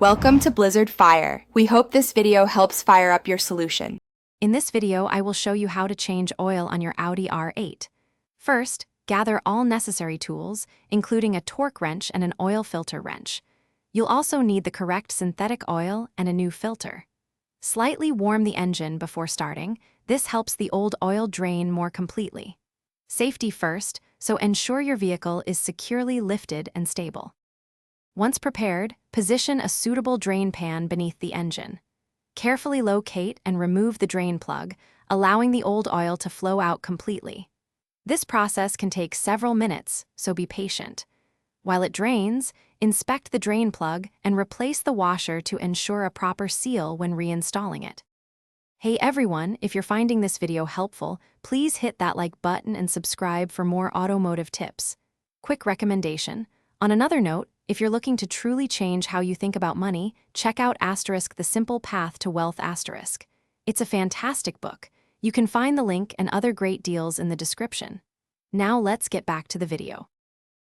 Welcome to Blizzard Fire. We hope this video helps fire up your solution. In this video, I will show you how to change oil on your Audi R8. First, gather all necessary tools, including a torque wrench and an oil filter wrench. You'll also need the correct synthetic oil and a new filter. Slightly warm the engine before starting. This helps the old oil drain more completely. Safety first, so ensure your vehicle is securely lifted and stable. Once prepared, position a suitable drain pan beneath the engine. Carefully locate and remove the drain plug, allowing the old oil to flow out completely. This process can take several minutes, so be patient. While it drains, inspect the drain plug and replace the washer to ensure a proper seal when reinstalling it. Hey everyone, if you're finding this video helpful, please hit that like button and subscribe for more automotive tips. Quick recommendation. On another note, if you're looking to truly change how you think about money, check out The Simple Path to Wealth *. It's a fantastic book. You can find the link and other great deals in the description. Now let's get back to the video.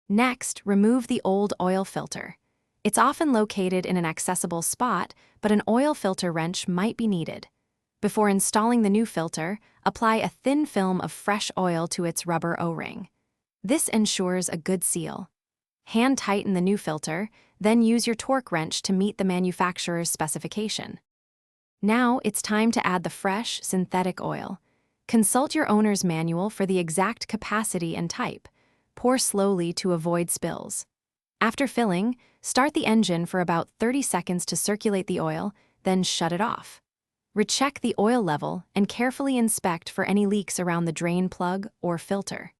Next, remove the old oil filter. It's often located in an accessible spot, but an oil filter wrench might be needed. Before installing the new filter, apply a thin film of fresh oil to its rubber O-ring. This ensures a good seal. Hand tighten the new filter, then use your torque wrench to meet the manufacturer's specification. Now it's time to add the fresh, synthetic oil. Consult your owner's manual for the exact capacity and type. Pour slowly to avoid spills. After filling, start the engine for about 30 seconds to circulate the oil, then shut it off. Recheck the oil level and carefully inspect for any leaks around the drain plug or filter.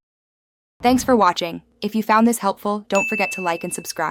Thanks for watching. If you found this helpful, don't forget to like and subscribe.